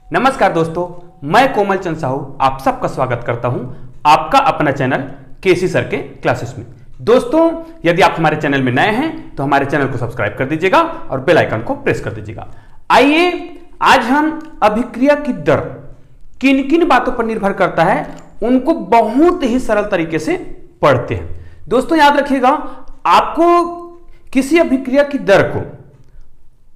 नमस्कार दोस्तों, मैं कोमल चंद साहू आप सबका स्वागत करता हूं आपका अपना चैनल केसी सर के क्लासेस में। दोस्तों, यदि आप हमारे चैनल में नए हैं तो हमारे चैनल को सब्सक्राइब कर दीजिएगा और बेल आइकन को प्रेस कर दीजिएगा। आइए आज हम अभिक्रिया की दर किन किन बातों पर निर्भर करता है उनको बहुत ही सरल तरीके से पढ़ते हैं। दोस्तों याद रखिएगा, आपको किसी अभिक्रिया की दर को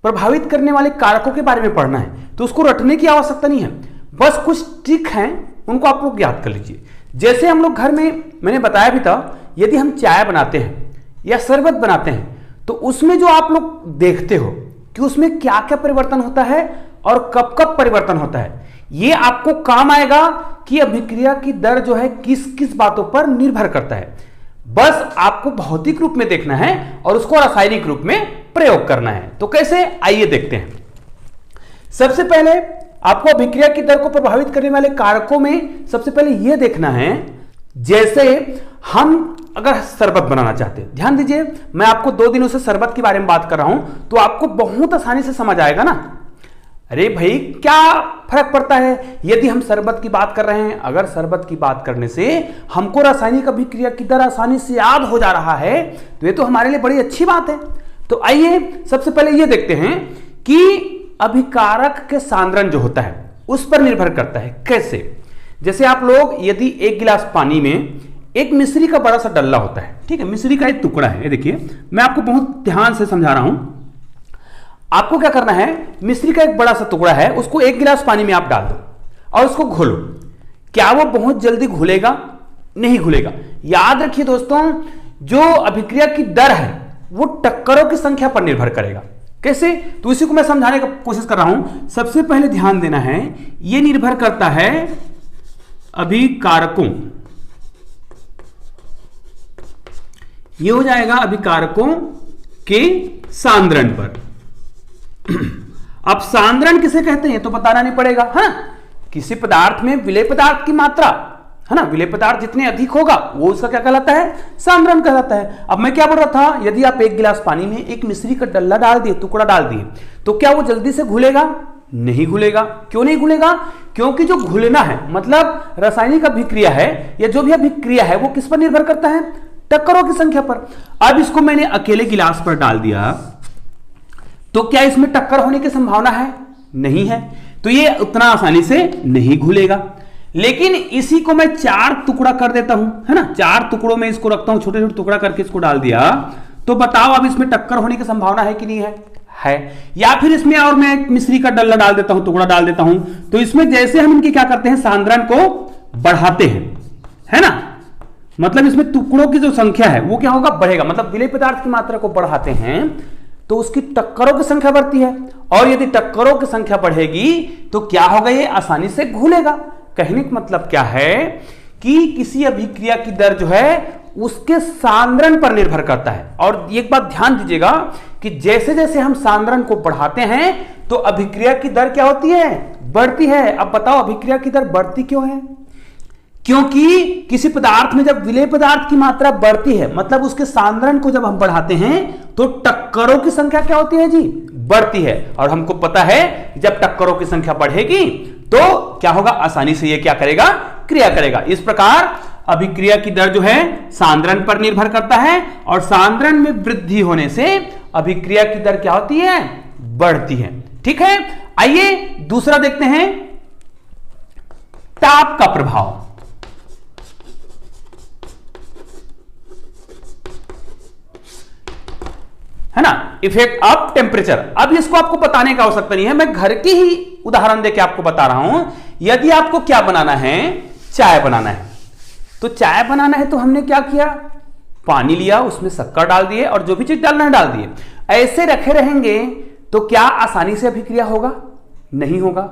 प्रभावित करने वाले कारकों के बारे में पढ़ना है तो उसको रटने की आवश्यकता नहीं है, बस कुछ ट्रिक हैं उनको आप लोग याद कर लीजिए। जैसे हम लोग घर में, मैंने बताया भी था, यदि हम चाय बनाते हैं या शरबत बनाते हैं तो उसमें जो आप लोग देखते हो कि उसमें क्या क्या परिवर्तन होता है और कब कब परिवर्तन होता है, ये आपको काम आएगा कि अभिक्रिया की दर जो है किस किस बातों पर निर्भर करता है। बस आपको भौतिक रूप में देखना है और उसको रासायनिक रूप में प्रयोग करना है। तो कैसे, आइए देखते हैं। सबसे पहले आपको अभिक्रिया की दर को प्रभावित करने वाले कारकों में सबसे पहले यह देखना है, जैसे हम अगर शरबत बनाना चाहते हैं, ध्यान दीजिए, मैं आपको 2 दिनों से शरबत के बारे में बात कर रहा हूं तो आपको बहुत आसानी से समझ आएगा ना। अरे भाई, क्या फर्क पड़ता है यदि हम शरबत की बात कर रहे हैं, अगर शरबत की बात करने से हमको रासायनिक अभिक्रिया की दर आसानी से याद हो जा रहा है तो ये तो हमारे लिए बड़ी अच्छी बात है। तो आइए सबसे पहले ये देखते हैं कि अभिकारक के सांद्रण जो होता है उस पर निर्भर करता है। कैसे? जैसे आप लोग यदि 1 गिलास पानी में एक मिश्री का बड़ा सा डल्ला होता है, ठीक है, मिश्री का एक टुकड़ा है, ये देखिए, मैं आपको बहुत ध्यान से समझा रहा हूं। आपको क्या करना है, मिश्री का एक बड़ा सा टुकड़ा है, उसको 1 गिलास पानी में आप डाल दो और उसको घोलो। क्या वो बहुत जल्दी घुलेगा? नहीं घुलेगा। याद रखिए दोस्तों, जो अभिक्रिया की दर है वो टक्करों की संख्या पर निर्भर करेगा। कैसे? तो इसी को मैं समझाने की कोशिश कर रहा हूं। सबसे पहले ध्यान देना है, यह निर्भर करता है अभिकारकों, यह हो जाएगा अभिकारकों के सांद्रण पर। अब सांद्रण किसे कहते हैं तो बताना नहीं पड़ेगा, है ना। किसी पदार्थ में विलेय पदार्थ की मात्रा, है ना, विलेय पदार्थ जितने अधिक होगा वो उसका क्या कहलाता है? सांद्रण कहलाता है। अब मैं क्या बोल रहा था, यदि आप 1 गिलास पानी में एक मिश्री का डल्ला डाल दिए, टुकड़ा डाल दिए, तो क्या वो जल्दी से घुलेगा? नहीं घुलेगा। क्यों नहीं घुलेगा? क्योंकि जो घुलना है मतलब रासायनिक अभिक्रिया है या जो भी अभिक्रिया है वो किस पर निर्भर करता है? टक्करों की संख्या पर। अब इसको मैंने अकेले गिलास पर डाल दिया तो क्या इसमें टक्कर होने की संभावना है? नहीं है, तो ये उतना आसानी से नहीं घुलेगा। लेकिन इसी को मैं 4 टुकड़ा कर देता हूं, है ना, 4 टुकड़ों में इसको रखता हूं, छोटे छोटे टुकड़ा करके इसको डाल दिया, तो बताओ अब इसमें टक्कर होने की संभावना है कि नहीं है? है। या फिर इसमें और मैं एक मिश्री का डल्ला डाल देता हूं, टुकड़ा डाल देता हूं, तो इसमें जैसे हम इनकी क्या करते हैं, सांद्रण को बढ़ाते हैं, है ना, मतलब इसमें टुकड़ों की जो संख्या है वो क्या होगा? बढ़ेगा। मतलब विलेय पदार्थ की मात्रा को बढ़ाते हैं तो उसकी टक्करों की संख्या बढ़ती है, और यदि टक्करों की संख्या बढ़ेगी तो क्या होगा? ये आसानी से घुलेगा। कहने का मतलब क्या है कि किसी अभिक्रिया की दर जो है उसके सांद्रण पर निर्भर करता है। और एक बात ध्यान दीजिएगा कि जैसे जैसे हम सांद्रण को बढ़ाते हैं तो अभिक्रिया की दर क्या होती है? बढ़ती है। अब बताओ अभिक्रिया की दर बढ़ती क्यों है? क्योंकि किसी पदार्थ में जब विलेय पदार्थ की मात्रा बढ़ती है, मतलब उसके सांद्रण को जब हम बढ़ाते हैं तो टक्करों की संख्या क्या होती है जी? बढ़ती है। और हमको पता है जब टक्करों की संख्या बढ़ेगी तो क्या होगा? आसानी से ये क्या करेगा? क्रिया करेगा। इस प्रकार अभिक्रिया की दर जो है सांद्रण पर निर्भर करता है, और सांद्रण में वृद्धि होने से अभिक्रिया की दर क्या होती है? बढ़ती है। ठीक है, आइए दूसरा देखते हैं, ताप का प्रभाव। है ना, इफेक्ट ऑफ टेम्परेचर। अब इसको आपको बताने की आवश्यकता नहीं है, मैं घर की ही उदाहरण देके आपको बता रहा हूं। यदि आपको क्या बनाना है? चाय बनाना है। तो चाय बनाना है तो हमने क्या किया? पानी लिया, उसमें शक्कर डाल दिए और जो भी चीज डालना है डाल दिए। ऐसे रखे रहेंगे तो क्या आसानी से अभिक्रिया होगा? नहीं होगा।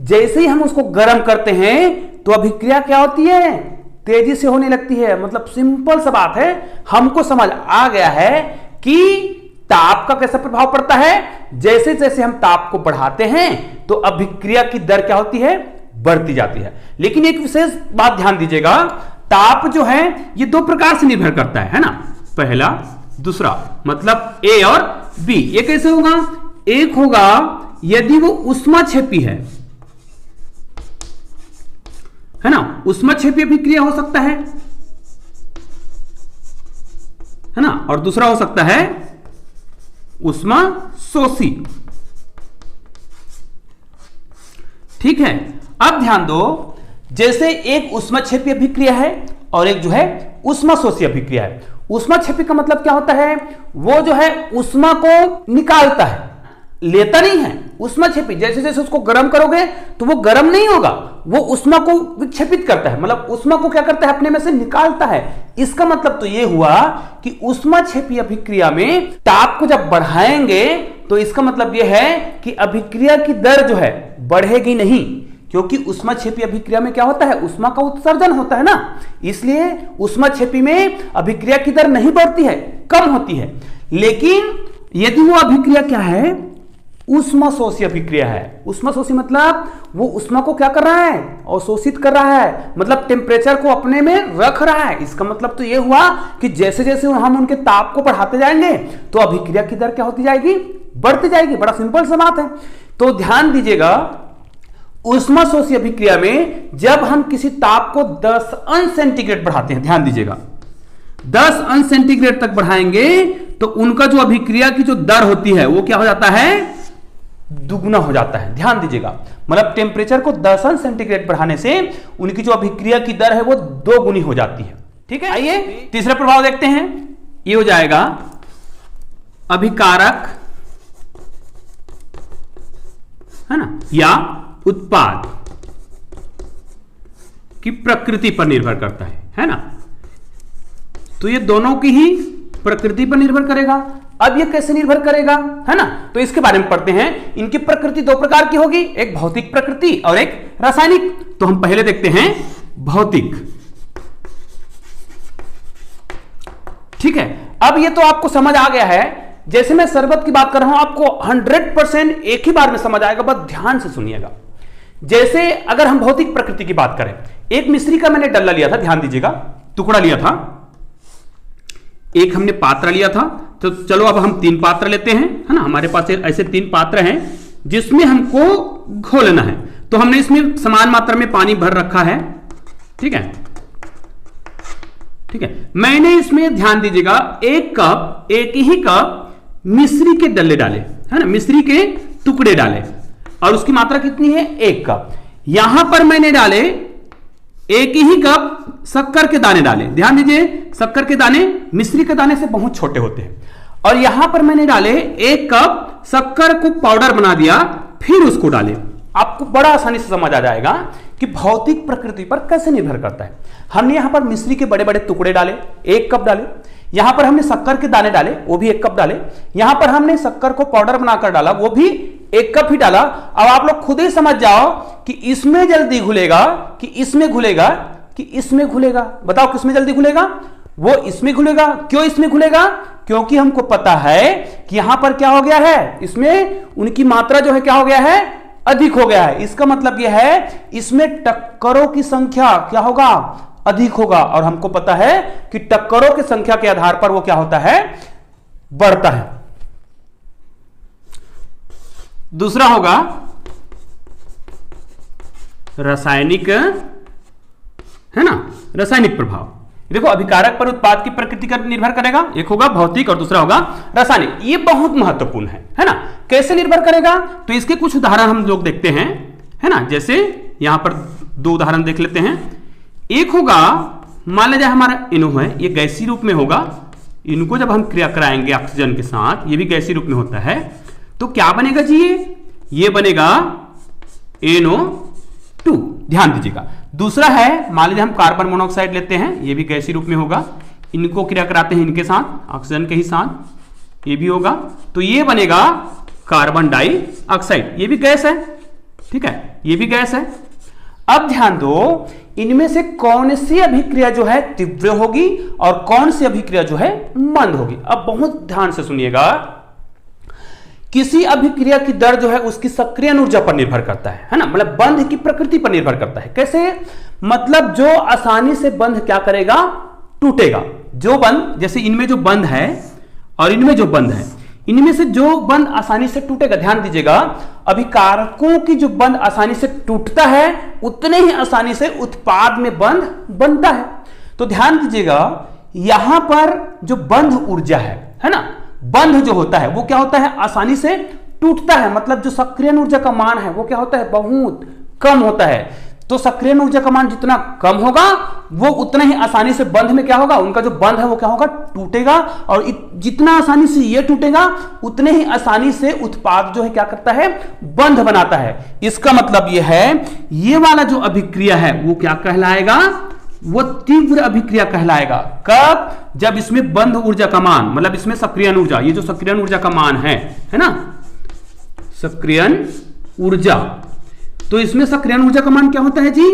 जैसे ही हम उसको गर्म करते हैं तो अभिक्रिया क्या होती है? तेजी से होने लगती है। मतलब सिंपल सा बात है, हमको समझ आ गया है कि ताप का कैसा प्रभाव पड़ता है। जैसे जैसे हम ताप को बढ़ाते हैं तो अभिक्रिया की दर क्या होती है? बढ़ती जाती है। लेकिन एक विशेष बात ध्यान दीजिएगा, ताप जो है ये 2 प्रकार से निर्भर करता है ना, पहला दूसरा, मतलब ए और बी। ये कैसे होगा? एक होगा यदि वो उष्माक्षेपी है, है ना, ऊष्माक्षेपी अभिक्रिया हो सकता है ना, और दूसरा हो सकता है ऊष्माशोषी। ठीक है, अब ध्यान दो, जैसे एक ऊष्माक्षेपी अभिक्रिया है और एक जो है ऊष्माशोषी अभिक्रिया है। ऊष्माक्षेपी का मतलब क्या होता है, वो जो है ऊष्मा को निकालता है, लेता नहीं है। ऊष्माक्षेपी जैसे जैसे उसको गर्म करोगे तो वो गर्म नहीं होगा, वो ऊष्मा को विक्षेपित करता है, मतलब ऊष्मा को क्या करता है, अपने में से निकालता है। इसका मतलब तो ये हुआ कि ऊष्माक्षेपी अभिक्रिया में ताप को जब बढ़ाएंगे तो इसका मतलब यह है कि अभिक्रिया की दर जो है बढ़ेगी नहीं, क्योंकि ऊष्माक्षेपी अभिक्रिया में क्या होता है, ऊष्मा का उत्सर्जन होता है ना, इसलिए ऊष्माक्षेपी में अभिक्रिया की दर नहीं बढ़ती है, कम होती है। लेकिन यदि वो अभिक्रिया क्या है, ऊष्माशोषी अभिक्रिया है। ऊष्माशोषी मतलब वो ऊष्मा को क्या कर रहा है, अवशोषित कर रहा है, मतलब टेम्परेचर को अपने में रख रहा है। इसका मतलब तो ये हुआ कि जैसे जैसे हम उनके ताप को बढ़ाते जाएंगे तो अभिक्रिया की दर क्या होती जाएगी, बढ़ती जाएगी। बड़ा सिंपल सा बात है। तो ध्यान दीजिएगा, ऊष्माशोषी अभिक्रिया में जब हम किसी ताप को 10 अंश सेंटीग्रेड बढ़ाते हैं, ध्यान दीजिएगा 10 अंश सेंटीग्रेड तक बढ़ाएंगे तो उनका जो अभिक्रिया की जो दर होती है वो क्या हो जाता है, दुगुना हो जाता है। ध्यान दीजिएगा, मतलब टेम्परेचर को 10 अंश सेंटीग्रेड बढ़ाने से उनकी जो अभिक्रिया की दर है वो 2 गुनी हो जाती है। ठीक है, आइए तीसरा प्रभाव देखते हैं। ये हो जाएगा अभिकारक, है ना, या उत्पाद की प्रकृति पर निर्भर करता है ना। तो ये दोनों की ही प्रकृति पर निर्भर करेगा। अब ये कैसे निर्भर करेगा, है ना, तो इसके बारे में पढ़ते हैं। इनकी प्रकृति 2 प्रकार की होगी, एक भौतिक प्रकृति और एक रासायनिक। तो हम पहले देखते हैं भौतिक। ठीक है, अब ये तो आपको समझ आ गया है। जैसे मैं शरबत की बात कर रहा हूं, आपको 100% एक ही बार में समझ आएगा, बस ध्यान से सुनिएगा। जैसे अगर हम भौतिक प्रकृति की बात करें, एक मिश्री का मैंने डल्ला लिया था, ध्यान दीजिएगा, टुकड़ा लिया था, एक हमने पात्र लिया था। तो चलो अब हम 3 पात्र लेते हैं, है ना, हमारे पास ऐसे 3 पात्र हैं जिसमें हमको घोलना है। तो हमने इसमें समान मात्रा में पानी भर रखा है। ठीक है, ठीक है, मैंने इसमें ध्यान दीजिएगा एक ही कप मिश्री के डल्ले डाले, है ना, मिश्री के टुकड़े डाले, और उसकी मात्रा कितनी है, 1 कप। यहां पर मैंने डाले एक ही कप शक्कर के दाने डाले। ध्यान दीजिए, शक्कर के दाने मिश्री के दाने से बहुत छोटे होते हैं। और यहां पर मैंने डाले 1 कप शक्कर को पाउडर बना दिया, फिर उसको डाले। आपको बड़ा आसानी से समझ आ जाएगा कि भौतिक प्रकृति पर कैसे निर्भर करता है। हमने यहां पर मिश्री के बड़े बड़े टुकड़े डाले, 1 कप डाले। यहां पर हमने शक्कर के दाने डाले, वो भी 1 कप डाले। यहां पर हमने शक्कर को पाउडर बनाकर डाला, वो भी 1 कप ही डाला। अब आप लोग खुद ही समझ जाओ कि इसमें जल्दी घुलेगा कि इसमें घुलेगा कि इसमें घुलेगा। बताओ किसमें जल्दी घुलेगा, वो इसमें घुलेगा। क्यों इसमें घुलेगा, क्योंकि हमको पता है कि यहां पर क्या हो गया है, इसमें उनकी मात्रा जो है क्या हो गया है, अधिक हो गया है। इसका मतलब यह है इसमें टक्करों की संख्या क्या होगा, अधिक होगा। और हमको पता है कि टक्करों की संख्या के आधार पर वो क्या होता है, बढ़ता है। दूसरा होगा रासायनिक, है ना, रासायनिक प्रभाव। देखो, अभिकारक पर उत्पाद की प्रकृति का निर्भर करेगा, एक होगा भौतिक और दूसरा होगा रासायनिक। ये बहुत महत्वपूर्ण है ना। कैसे निर्भर करेगा, तो इसके कुछ उदाहरण हम लोग देखते हैं, है ना। जैसे यहां पर 2 उदाहरण देख लेते हैं। एक होगा, मान लीजिए हमारा इनो है, ये गैसीय रूप में होगा। इनको जब हम क्रिया कराएंगे ऑक्सीजन के साथ, ये भी गैसीय रूप में होता है, तो क्या बनेगा जी, ये बनेगा NO2। ध्यान दीजिएगा। दूसरा है, मान लीजिए हम कार्बन मोनोऑक्साइड लेते हैं, ये भी गैसीय रूप में होगा। इनको क्रिया कराते हैं इनके साथ, ऑक्सीजन के ही साथ, ये भी होगा, तो ये बनेगा कार्बन डाइऑक्साइड। ये भी गैस है, ठीक है, ये भी गैस है। अब ध्यान दो, इनमें से कौन सी अभिक्रिया जो है तीव्र होगी और कौन सी अभिक्रिया जो है मंद होगी। अब बहुत ध्यान से सुनिएगा, किसी अभिक्रिया की दर जो है उसकी सक्रियण ऊर्जा पर निर्भर करता है ना, मतलब बंध की प्रकृति पर निर्भर करता है। कैसे, मतलब जो आसानी से बंध क्या करेगा, टूटेगा। जो बंध, जैसे इनमें जो बंध है और इनमें जो बंध है, इनमें से जो बंध आसानी से टूटेगा, ध्यान दीजिएगा, अभिकारकों की जो बंध आसानी से टूटता है उतने ही आसानी से उत्पाद में बंध बनता है। तो ध्यान दीजिएगा, यहां पर जो बंध ऊर्जा है ना, बंध जो होता है वो क्या होता है, आसानी से टूटता है। मतलब जो सक्रियण ऊर्जा का मान है वो क्या होता है, बहुत कम होता है। तो सक्रियण ऊर्जा का मान जितना कम होगा वो उतना ही आसानी से बंध में क्या होगा, उनका जो बंध है वो क्या होगा, टूटेगा। और जितना आसानी से ये टूटेगा उतने ही आसानी से उत्पाद जो है क्या करता है, बंध बनाता है। इसका मतलब ये है, ये वाला जो अभिक्रिया है वो क्या कहलाएगा, वो तीव्र अभिक्रिया कहलाएगा। कब, जब इसमें बंध ऊर्जा का मान, मतलब इसमें सक्रियण ऊर्जा, ये जो सक्रियण ऊर्जा का मान है ना, सक्रियण ऊर्जा, तो इसमें सक्रियण ऊर्जा का मान क्या होता है जी,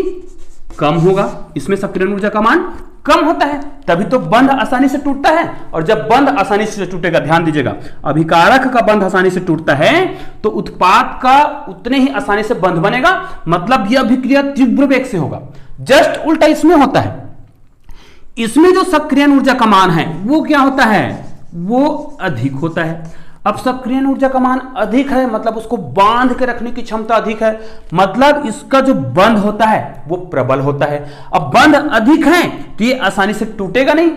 कम होगा। इसमें सक्रियण ऊर्जा का मान कम होता है, तभी तो बंध आसानी से टूटता है। और जब बंध आसानी से टूटेगा, ध्यान दीजिएगा, अभिकारक का बंध आसानी से टूटता है तो उत्पाद का उतने ही आसानी से बंध बनेगा। मतलब यह अभिक्रिया तीव्र वेग से होगा। जस्ट उल्टा इसमें होता है, इसमें जो सक्रियण ऊर्जा का मान है वो क्या होता है, वो अधिक होता है। अब सक्रियण ऊर्जा का मान अधिक है मतलब उसको बांध के रखने की क्षमता अधिक है, मतलब इसका जो बंध होता है वो प्रबल होता है। अब बंध अधिक है तो ये आसानी से टूटेगा नहीं।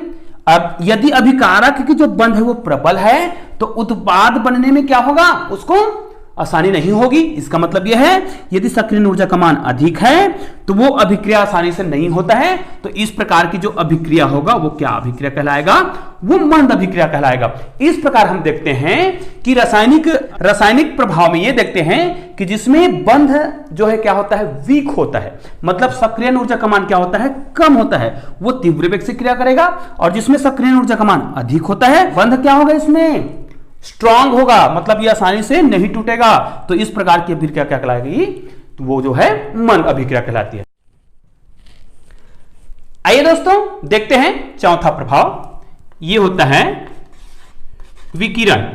अब यदि अभिकारक की जो बंध है वो प्रबल है तो उत्पाद बनने में क्या होगा, उसको आसानी नहीं होगी। इसका मतलब यह है, यदि सक्रियण ऊर्जा का मान अधिक है तो वो अभिक्रिया आसानी से नहीं होता है। तो इस प्रकार की जो अभिक्रिया होगा वो क्या अभिक्रिया कहलाएगा, वो मंद अभिक्रिया कहलाएगा। इस प्रकार हम देखते हैं कि रासायनिक प्रभाव में ये देखते हैं कि जिसमें बंध जो है क्या होता है, वीक होता है, मतलब सक्रियण ऊर्जा का मान क्या होता है, कम होता है, वो तीव्र वेग से क्रिया करेगा। और जिसमें सक्रियण ऊर्जा का मान अधिक होता है, बंध क्या होगा, इसमें स्ट्रांग होगा, मतलब ये आसानी से नहीं टूटेगा। तो इस प्रकार की अभिक्रिया क्या कहलाएगी, तो वो जो है मंद अभिक्रिया कहलाती है। आइए दोस्तों देखते हैं चौथा प्रभाव, ये होता है विकिरण।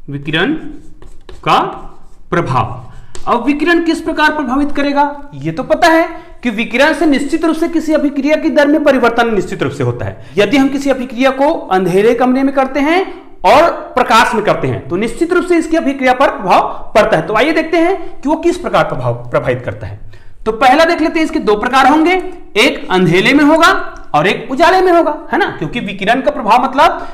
विकिरण का प्रभाव। अब विकिरण किस प्रकार प्रभावित करेगा, ये तो पता है कि विकिरण से निश्चित रूप से किसी अभिक्रिया की दर में परिवर्तन निश्चित रूप से होता है। यदि हम किसी अभिक्रिया को अंधेरे कमरे में करते हैं और प्रकाश में करते हैं तो निश्चित रूप से इसकी अभिक्रिया पर प्रभाव पड़ता है। तो आइए देखते हैं कि वो किस प्रकार प्रभावित करता है। तो पहला देख लेते हैं, इसके दो प्रकार होंगे, एक अंधेरे में होगा और एक उजाले में होगा, है ना। क्योंकि विकिरण का प्रभाव मतलब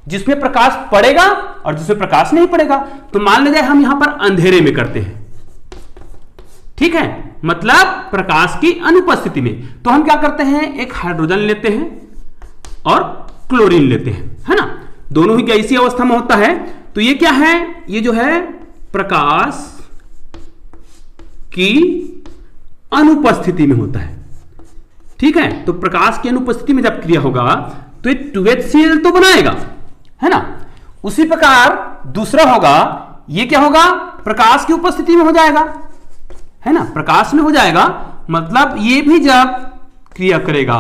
जिसमें प्रकाश पड़ेगा और जिसमें प्रकाश नहीं पड़ेगा। तो मान लीजिए हम यहां पर अंधेरे में करते हैं, ठीक है, मतलब प्रकाश की अनुपस्थिति में। तो हम क्या करते हैं, एक हाइड्रोजन लेते हैं और क्लोरीन लेते हैं, है ना, दोनों ही गैसीय अवस्था में होता है। तो ये क्या है, ये जो है प्रकाश की अनुपस्थिति में होता है, ठीक है। तो प्रकाश की अनुपस्थिति में जब क्रिया होगा तो ये 2HCl तो बनाएगा, है ना। उसी प्रकार दूसरा होगा, ये क्या होगा, प्रकाश की उपस्थिति में हो जाएगा, है ना, प्रकाश में हो जाएगा। मतलब ये भी जब क्रिया करेगा,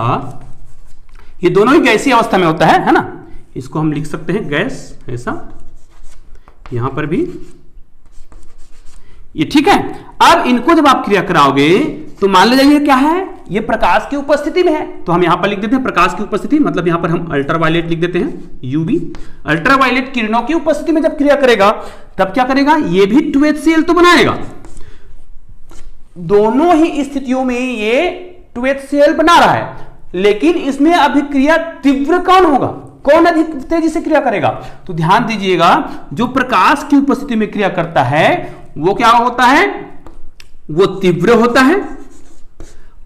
ये दोनों ही गैसीय अवस्था में होता है ना। इसको हम लिख सकते हैं गैस, ऐसा यहां पर भी ये, ठीक है। अब इनको जब आप क्रिया कराओगे तो मान लीजिए क्या है, ये प्रकाश की उपस्थिति में है। तो हम यहां पर लिख देते हैं प्रकाश की उपस्थिति, मतलब यहां पर हम अल्ट्रावायलेट लिख देते हैं, यूवी। अल्ट्रावायलेट किरणों की उपस्थिति में जब क्रिया करेगा तब क्या करेगा, ये भी 2HCl तो बनाएगा। दोनों ही स्थितियों में ये 2HCl बना रहा है, लेकिन इसमें अभिक्रिया तीव्र कौन होगा, कौन अधिक तेजी से क्रिया करेगा। तो ध्यान दीजिएगा, जो प्रकाश की उपस्थिति में क्रिया करता है वो क्या होता है, वो तीव्र होता है,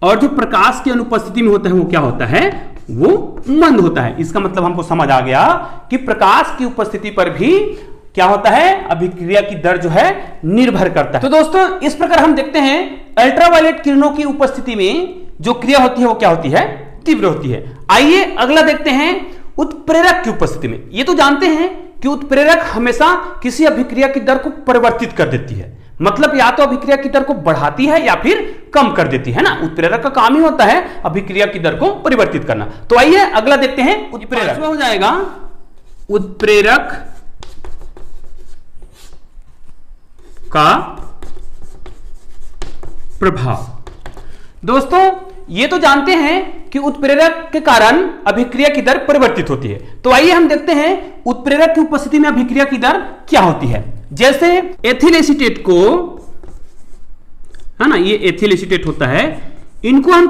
और जो प्रकाश की अनुपस्थिति में होता है वो क्या होता है, वो मंद होता है। इसका मतलब हमको समझ आ गया कि प्रकाश की उपस्थिति पर भी क्या होता है, अभिक्रिया की दर जो है निर्भर करता है। तो दोस्तों इस प्रकार हम देखते हैं अल्ट्रावायलेट किरणों की उपस्थिति में जो क्रिया होती है वो क्या होती है, तीव्र होती है। आइए अगला देखते हैं उत्प्रेरक की उपस्थिति में। ये तो जानते हैं कि उत्प्रेरक हमेशा किसी अभिक्रिया की दर को परिवर्तित कर देती है, मतलब या तो अभिक्रिया की दर को बढ़ाती है या फिर कम कर देती है ना। उत्प्रेरक का काम ही होता है अभिक्रिया की दर को परिवर्तित करना। तो आइए अगला देखते हैं उत्प्रेरक। हो जाएगा उत्प्रेरक का प्रभाव। दोस्तों ये तो जानते हैं कि उत्प्रेरक के कारण अभिक्रिया की दर परिवर्तित होती है। तो आइए हम देखते हैं उत्प्रेरक की उपस्थिति में अभिक्रिया की दर क्या होती है। जैसे एथिल एसीटेट को, है ना, ये एथिल एसीटेट होता है, इनको हम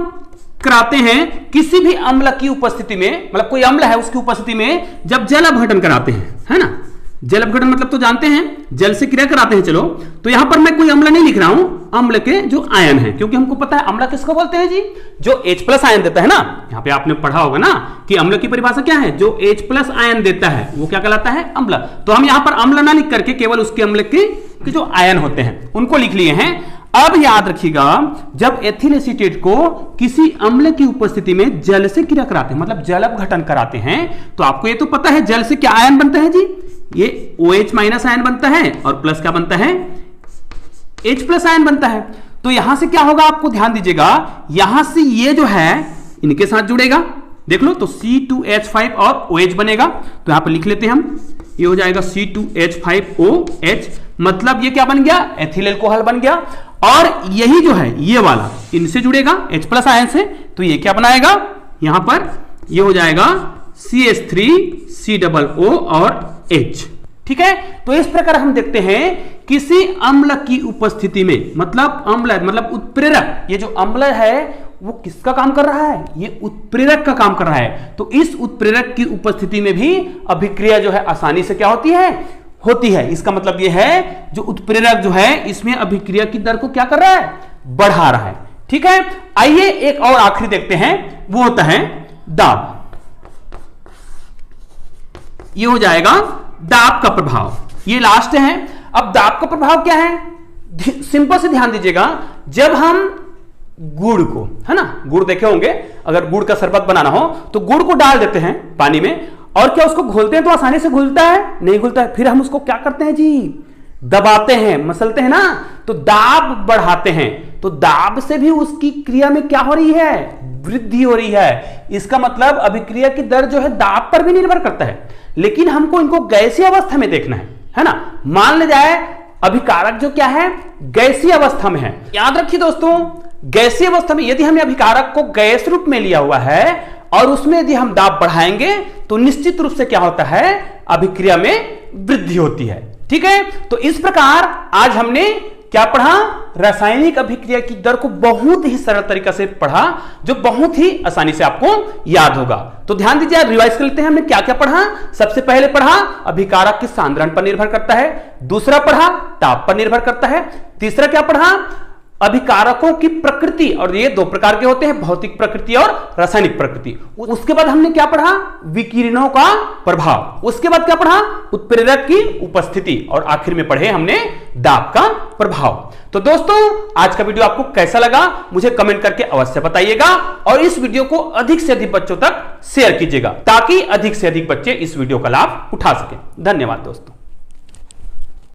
कराते हैं किसी भी अम्ल की उपस्थिति में, मतलब कोई अम्ल है उसकी उपस्थिति में जब जल अपघटन कराते हैं, है ना। जल अपघटन मतलब तो जानते हैं, जल से क्रिया कराते हैं। चलो, तो यहां पर मैं कोई अम्ल नहीं लिख रहा हूं, अम्ल के जो आयन है, क्योंकि हमको पता है अम्ल किसको बोलते हैं जी, जो H+ आयन देता है ना। यहां पे आपने पढ़ा होगा ना कि अम्ल की परिभाषा क्या है, जो H+ आयन देता है वो क्या कहलाता है, अम्ल। तो हम यहां पर अम्ल ना लिख करके केवल उसके अम्ल के जो आयन होते हैं उनको लिख लिए हैं। अब याद रखिएगा, जब एथिल एसीटेट को किसी अम्ल की उपस्थिति में जल से क्रिया कराते हैं, मतलब जल अपघटन कराते हैं, तो आपको ये तो पता है जल से क्या आयन बनता है जी, ये OH- आयन बनता है और प्लस क्या बनता है, H+ आयन बनता है। तो यहां से क्या होगा, आपको ध्यान दीजिएगा, यहां से ये जो है इनके साथ जुड़ेगा, देख लो, तो C2H5 और OH बनेगा। तो यहां पर लिख लेते हैं हम, ये हो जाएगा C2H5OH, मतलब ये क्या बन गया, एथिल अल्कोहल बन गया। और यही जो है ये वाला इनसे जुड़ेगा H+ आयन से, तो ये क्या बनाएगा, यहां पर ये हो जाएगा CH3COO और H। ठीक है, तो इस प्रकार हम देखते हैं किसी अम्ल की उपस्थिति में, मतलब अम्ल मतलब उत्प्रेरक, ये जो अम्ल है वो किसका काम कर रहा है, ये उत्प्रेरक का काम कर रहा है। तो इस उत्प्रेरक की उपस्थिति में भी अभिक्रिया जो है आसानी से क्या होती है। इसका मतलब ये है जो उत्प्रेरक जो है इसमें अभिक्रिया की दर को क्या कर रहा है, बढ़ा रहा है। ठीक है, आइए एक और आखिरी देखते हैं, वो होता है दाब। ये हो जाएगा दाब का प्रभाव, ये लास्ट है। अब दाब का प्रभाव क्या है, सिंपल से ध्यान दीजिएगा, जब हम गुड़ को, है ना, गुड़ देखे होंगे, अगर गुड़ का शरबत बनाना हो तो गुड़ को डाल देते हैं पानी में, और क्या उसको घोलते हैं तो आसानी से घुलता है, नहीं घुलता है। फिर हम उसको क्या करते हैं जी, दबाते हैं, मसलते हैं ना, तो दाब बढ़ाते हैं। तो दाब से भी उसकी क्रिया में क्या हो रही है, वृद्धि हो रही है। इसका मतलब अभिक्रिया की दर जो है दाब पर भी निर्भर करता है, लेकिन हमको इनको गैसीय अवस्था में देखना है ना। मान ले जाए अभिकारक जो क्या है, गैसीय अवस्था में है। याद रखिए दोस्तों, गैसीय अवस्था में यदि हमने अभिकारक को गैस रूप में लिया हुआ है और उसमें यदि हम दाब बढ़ाएंगे तो निश्चित रूप से क्या होता है, अभिक्रिया में वृद्धि होती है। ठीक है, तो इस प्रकार आज हमने क्या पढ़ा, रासायनिक अभिक्रिया की दर को बहुत ही सरल तरीका से पढ़ा, जो बहुत ही आसानी से आपको याद होगा। तो ध्यान दीजिए, रिवाइज कर लेते हैं हमने क्या क्या पढ़ा। सबसे पहले पढ़ा अभिकारक के सांद्रण पर निर्भर करता है, दूसरा पढ़ा ताप पर निर्भर करता है, तीसरा क्या पढ़ा, अभिकारकों की प्रकृति, और ये दो प्रकार के होते हैं, भौतिक प्रकृति और रासायनिक प्रकृति। उसके बाद हमने क्या पढ़ा, विकिरणों का प्रभाव, उसके बाद क्या पढ़ा, उत्प्रेरक की उपस्थिति, और आखिर में पढ़े हमने दाब का प्रभाव। तो दोस्तों, आज का वीडियो आपको कैसा लगा मुझे कमेंट करके अवश्य बताइएगा, और इस वीडियो को अधिक से अधिक बच्चों तक शेयर कीजिएगा ताकि अधिक से अधिक बच्चे इस वीडियो का लाभ उठा सकें। धन्यवाद दोस्तों।